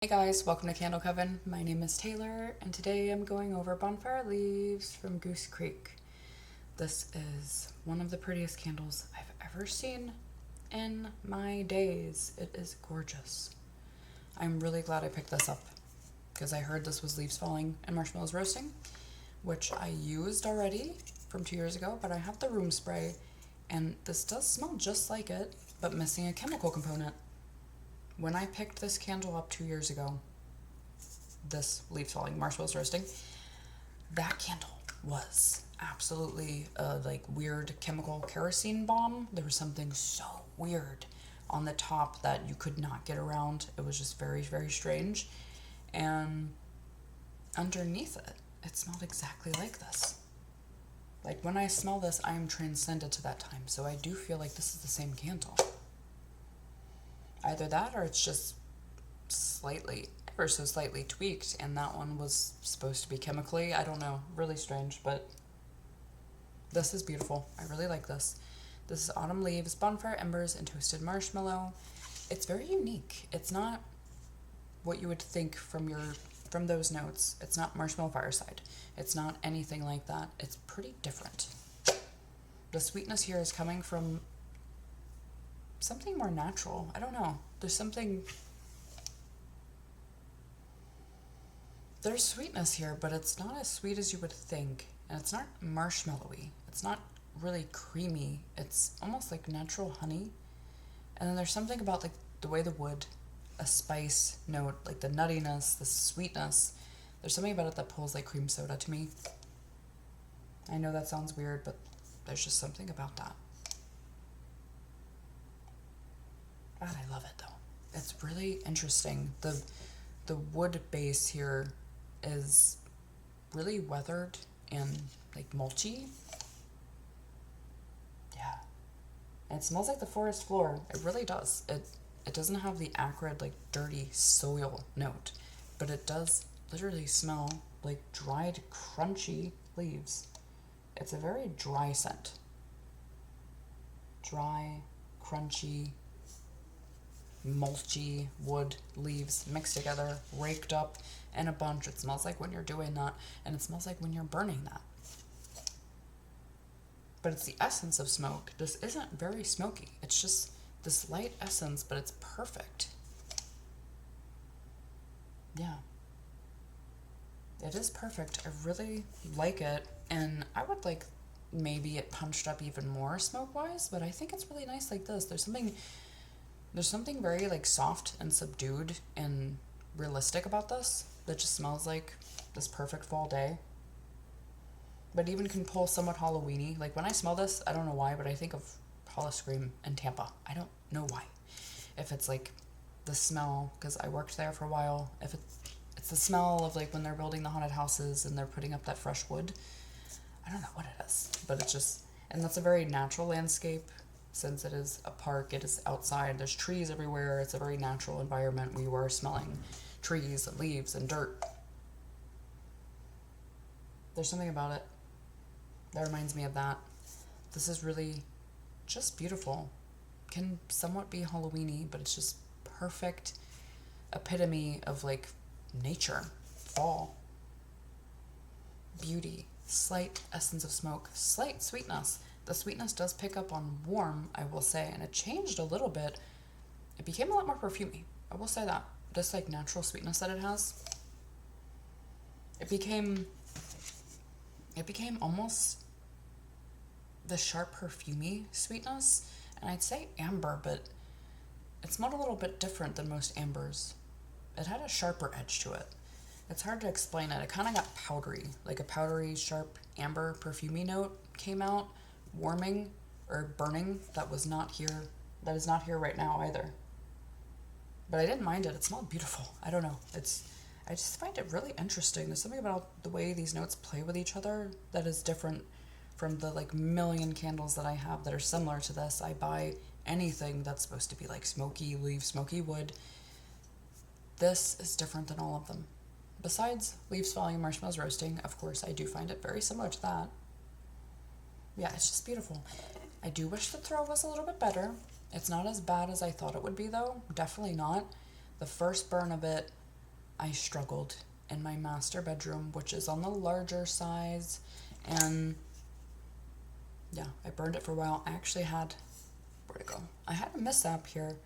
Hey guys, welcome to Candle Coven. My name is Taylor, and today I'm going over Bonfire Leaves from Goose Creek. This is one of the prettiest candles I've ever seen in my days. It is gorgeous. I'm really glad I picked this up because I heard this was leaves falling and marshmallows roasting, which I used already from 2 years ago, but I have the room spray, and this does smell just like it, but missing a chemical component. When I picked this candle up 2 years ago, this leaf falling, marshmallows roasting, that candle was absolutely a weird chemical kerosene bomb. There was something so weird on the top that you could not get around. It was just very, very strange. And underneath it, it smelled exactly like this. Like when I smell this, I am transcended to that time. So I do feel like this is the same candle. Either that or it's just ever so slightly tweaked, and that one was supposed to be chemically. I don't know. Really strange, but this is beautiful. I really like this. This is Autumn Leaves, Bonfire Embers, and Toasted Marshmallow. It's very unique. It's not what you would think from those notes. It's not Marshmallow Fireside. It's not anything like that. It's pretty different. The sweetness here is coming from something more natural. I don't know. There's sweetness here, but it's not as sweet as you would think. And it's not marshmallowy. It's not really creamy. It's almost like natural honey. And then there's something about the way the wood, a spice note, like the nuttiness, the sweetness. There's something about it that pulls like cream soda to me. I know that sounds weird, but there's just something about that. God, I love it though. It's really interesting. The wood base here is really weathered and like mulchy. Yeah. And it smells like the forest floor. It really does. It doesn't have the acrid, like dirty soil note, but it does literally smell like dried, crunchy leaves. It's a very dry scent. Dry, crunchy, mulchy wood leaves mixed together, raked up in a bunch. It smells like when you're doing that, and it smells like when you're burning that. But it's the essence of smoke. This isn't very smoky. It's just this light essence, but it's perfect. Yeah. It is perfect. I really like it, and I would like maybe it punched up even more smoke-wise, but I think it's really nice like this. There's something very like soft and subdued and realistic about this that just smells like this perfect fall day. But even can pull somewhat Halloweeny. Like when I smell this, I don't know why, but I think of Howl-O-Scream in Tampa. I don't know why. If it's like the smell, because I worked there for a while. If it's the smell of like when they're building the haunted houses and they're putting up that fresh wood. I don't know what it is, but it's just, and that's a very natural landscape. Since it is a park, it is outside, there's trees everywhere, it's a very natural environment. We were smelling trees and leaves and dirt. There's something about it that reminds me of that. This is really just beautiful. Can somewhat be Halloweeny, but it's just perfect epitome of like nature, fall, beauty, slight essence of smoke, slight sweetness. The sweetness does pick up on warm, I will say, and it changed a little bit. It became a lot more perfumey. I will say that. This like natural sweetness that it has. It became almost the sharp perfumey sweetness. And I'd say amber, but it smelled a little bit different than most ambers. It had a sharper edge to it. It's hard to explain it. It kind of got powdery, like a powdery, sharp amber perfumey note came out. Warming or burning that is not here right now either. But I didn't mind it. It smelled beautiful. I don't know. I just find it really interesting. There's something about the way these notes play with each other that is different from the like million candles that I have that are similar to this. I buy anything that's supposed to be like smoky leaf, smoky wood. This is different than all of them. Besides leaves falling and marshmallows roasting, of course, I do find it very similar to that. Yeah, it's just beautiful. I do wish the throw was a little bit better. It's not as bad as I thought it would be, though. Definitely not. The first burn of it I struggled in my master bedroom, which is on the larger size, and yeah, I burned it for a while. I actually had, where'd it go? I had a mishap here.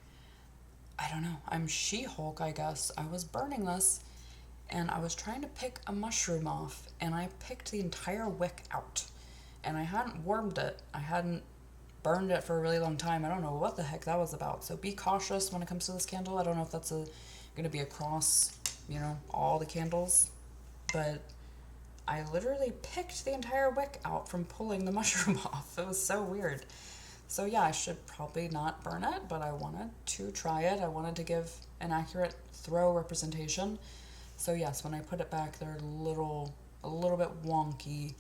I don't know. I'm She-Hulk, I guess. I was burning this, and I was trying to pick a mushroom off, and I picked the entire wick out. And I hadn't warmed it. I hadn't burned it for a really long time. I don't know what the heck that was about. So be cautious when it comes to this candle. I don't know if that's going to be across, all the candles. But I literally picked the entire wick out from pulling the mushroom off. It was so weird. So yeah, I should probably not burn it, but I wanted to try it. I wanted to give an accurate throw representation. So yes, when I put it back, they're a little bit wonky.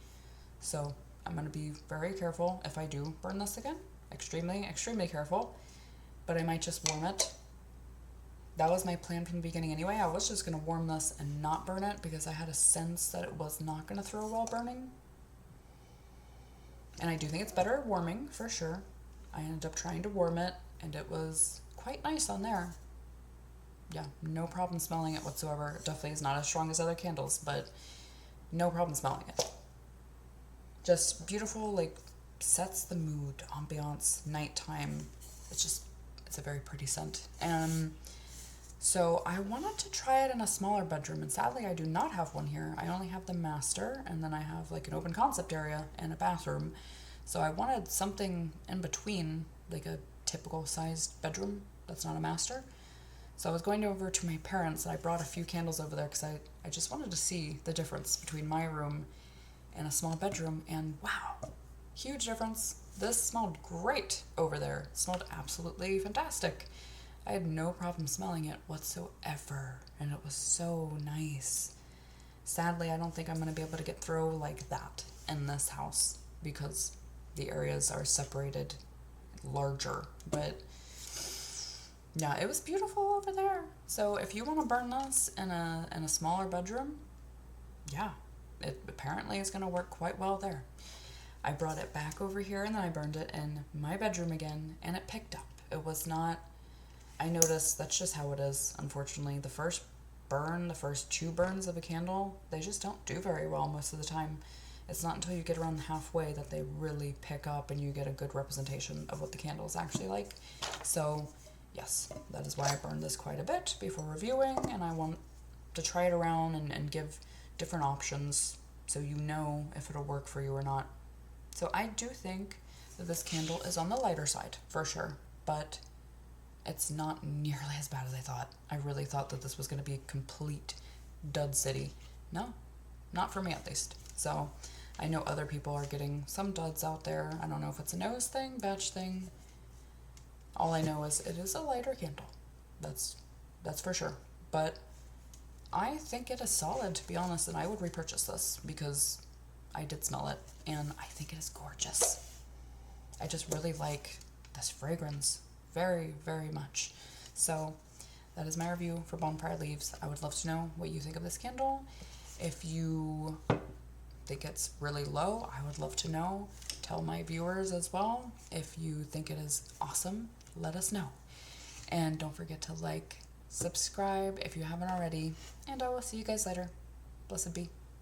So I'm going to be very careful if I do burn this again. Extremely, extremely careful. But I might just warm it. That was my plan from the beginning anyway. I was just going to warm this and not burn it because I had a sense that it was not going to throw while burning. And I do think it's better warming, for sure. I ended up trying to warm it, and it was quite nice on there. Yeah, no problem smelling it whatsoever. It definitely is not as strong as other candles, but no problem smelling it. Just beautiful, like, sets the mood, ambiance, nighttime. It's a very pretty scent. So I wanted to try it in a smaller bedroom, and sadly I do not have one here. I only have the master, and then I have like an open concept area and a bathroom. So I wanted something in between, like a typical sized bedroom that's not a master. So I was going over to my parents, and I brought a few candles over there because I just wanted to see the difference between my room and a small bedroom, and wow, huge difference. This smelled great over there. It smelled absolutely fantastic. I had no problem smelling it whatsoever, and it was so nice. Sadly, I don't think I'm going to be able to get through like that in this house because the areas are separated larger, but yeah, it was beautiful over there. So if you want to burn this in a smaller bedroom, yeah, it apparently is going to work quite well there. I brought it back over here, and then I burned it in my bedroom again, and it picked up. It was not, I noticed that's just how it is, unfortunately. The first two burns of a candle, they just don't do very well most of the time. It's not until you get around halfway that they really pick up and you get a good representation of what the candle is actually like. So yes, that is why I burned this quite a bit before reviewing, and I want to try it around and give different options so you know if it'll work for you or not. So I do think that this candle is on the lighter side, for sure, but it's not nearly as bad as I thought. I really thought that this was going to be a complete dud city. No, not for me at least. So I know other people are getting some duds out there. I don't know if it's a nose thing, batch thing. All I know is it is a lighter candle. That's for sure. But I think it is solid, to be honest, and I would repurchase this because I did smell it, and I think it is gorgeous. I just really like this fragrance very, very much. So that is my review for Bonfire Leaves. I would love to know what you think of this candle. If you think it's really low, I would love to know. Tell my viewers as well. If you think it is awesome, let us know. And don't forget to like, subscribe if you haven't already, and I will see you guys later. Blessed be.